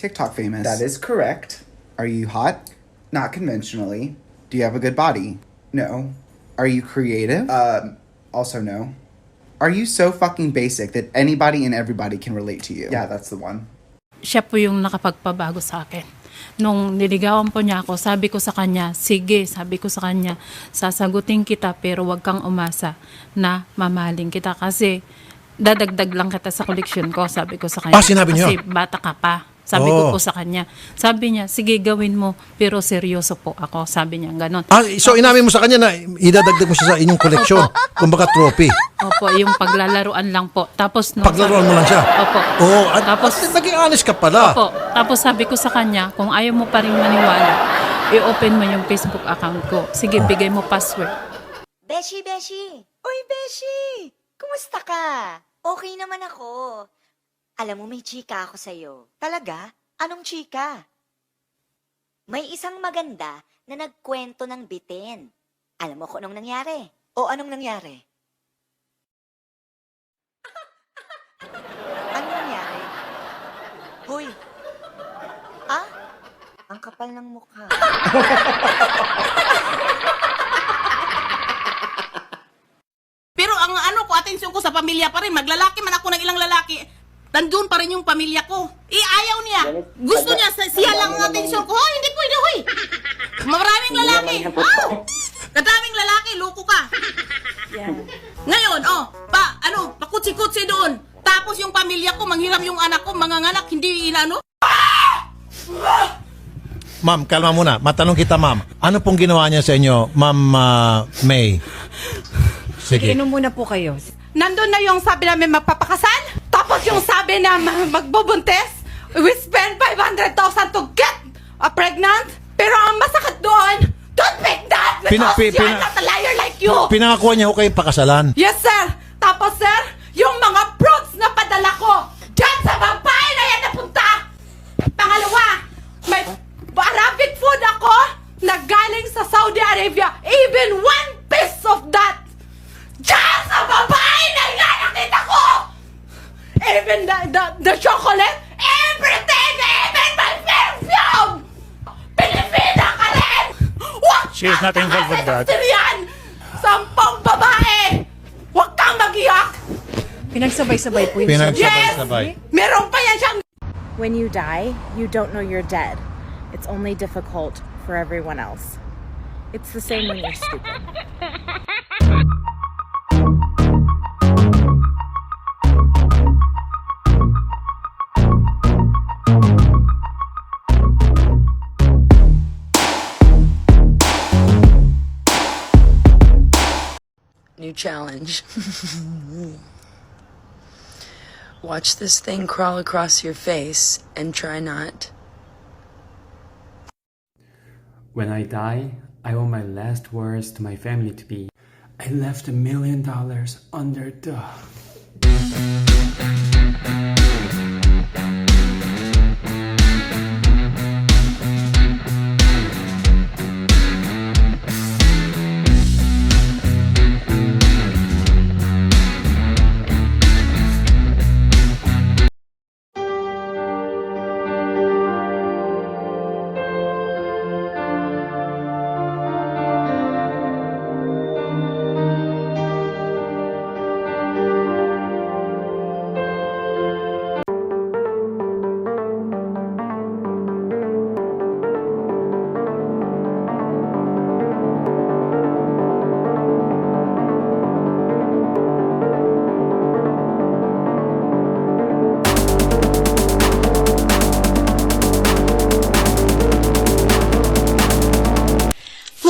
TikTok famous. That is correct. Are you hot? Not conventionally. Do you have a good body? No. Are you creative? Also no. Are you so fucking basic that anybody and everybody can relate to you? Yeah, that's the one. Siya po yung nakapagpabago sa akin. Nung niligawan po niya ako, sabi ko sa kanya, sige, sabi ko sa kanya, sasagutin kita pero wag kang umasa na mamahalin kita kasi dadagdag lang kita sa koleksyon ko, sabi ko sa kanya. Sinabi niyo? Kasi bata ka pa. Sabi ko po sa kanya. Sabi niya, sige gawin mo, pero seryoso po ako. Sabi niya, ganon. So inamin mo sa kanya na idadagdag mo siya sa inyong koleksyon. Kumbaga trophy. Opo, yung paglalaruan lang po. Tapos Paglaruan mo lang siya? Opo. Tapos naging honest ka pala. Opo. Tapos sabi ko sa kanya, kung ayaw mo pa rin maniwala, i-open mo yung Facebook account ko. Sige, bigay mo password. Beshi! Uy, Beshi! Kumusta ka? Okay naman ako. Alam mo, may chika ako sa'yo. Talaga? Anong chika? May isang maganda na nagkwento ng bitin. Alam mo kung anong nangyari? O anong nangyari? Anong nangyari? Hoy! Ah? Ang kapal ng mukha. Pero ang atensyon ko sa pamilya pa rin. Maglalaki man ako ng ilang lalaki. Nandun pa rin yung pamilya ko. Ayaw niya. Gusto niya, siya lang ang atensyon ko. Hoy, hindi pwede, hoy. Maraming lalaki. Kadaming lalaki, loko ka. Ngayon, pakutsi-kutsi doon. Tapos yung pamilya ko, manghiram yung anak ko, manganganak, hindi inano. Ma'am, kalma muna. Matanong kita, ma'am. Ano pong ginawa niya sa inyo, Ma'am May? Sige. Inom muna po kayo. Nandun na yung sabi namin magpapakasal. Tapos yung sabi na magbubuntis. We spend 500,000 to get pregnant. Pero ang masakit doon, don't pick that because you're not a liar like you. Pinangakuha niya ko kayo pakasalan. Yes, sir. Tapos, sir, yung mga fruits na padala ko, dyan sa babae na yan napunta. Pangalawa, may Arabic food ako na galing sa Saudi Arabia. Even one piece of that. Dyan sa babae na yan nakita ko. Even the chocolate, everything, even my perfume. Pilipina ka rin. She is not involved with that. Sampang babae. Huwag kang mag-iyak. Pinagsabay-sabay po yun. Pinagsabay-sabay. Meron pa yan siyang... When you die, you don't know you're dead. It's only difficult for everyone else. It's the same when you're stupid. New challenge. Watch this thing crawl across your face and try not. When I die, I want my last words to my family to be, I left $1 million under the...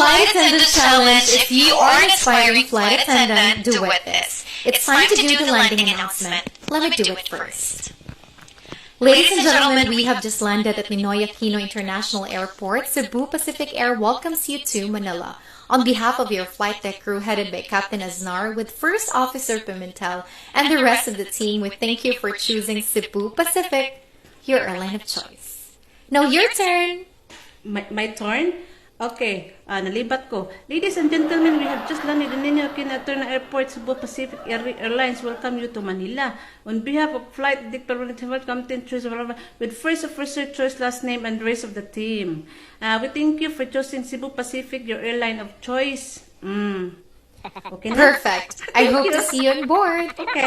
Flight Attendant Challenge. If you are an aspiring flight attendant, do with this. It's time to do the landing announcement. Let me do it first. Ladies and gentlemen, we have just landed at Ninoy Aquino International Airport. Cebu Pacific Air welcomes you to Manila. On behalf of your flight deck crew headed by Captain Aznar with First Officer Pimentel and the rest of the team, we thank you for choosing Cebu Pacific, your airline of choice. Now your turn. My turn? Okay, nalibat ko. Ladies and gentlemen, we have just landed in Nino Quintana Airport. Cebu Pacific Airlines welcome you to Manila. On behalf of Flight Department, Captain Choice with first officer choice, last name, and race of the team. We thank you for choosing Cebu Pacific, your airline of choice. Okay na? Perfect. I Thank hope you. to see you on board. Okay.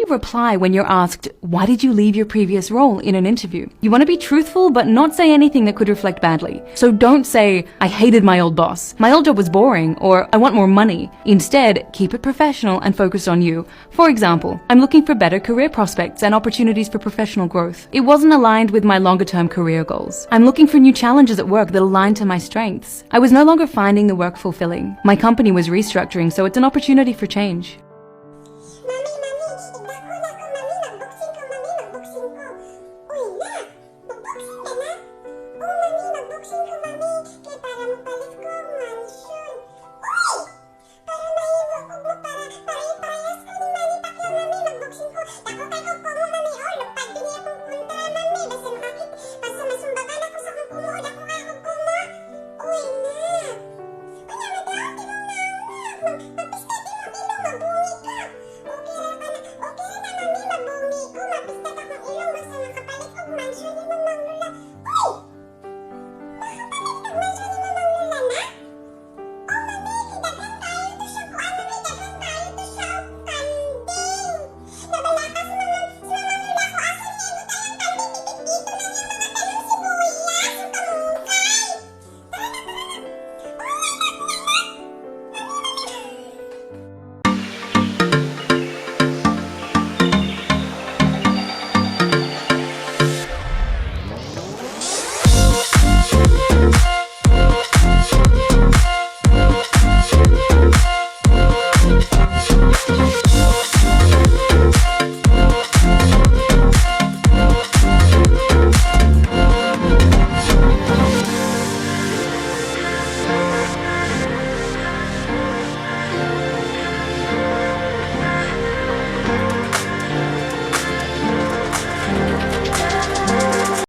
Reply when you're asked, why did you leave your previous role in an interview? You want to be truthful but not say anything that could reflect badly. So don't say, I hated my old boss, my old job was boring, or I want more money. Instead, keep it professional and focused on you. For example, I'm looking for better career prospects and opportunities for professional growth. It wasn't aligned with my longer-term career goals. I'm looking for new challenges at work that align to my strengths. I was no longer finding the work fulfilling. My company was restructuring, so it's an opportunity for change.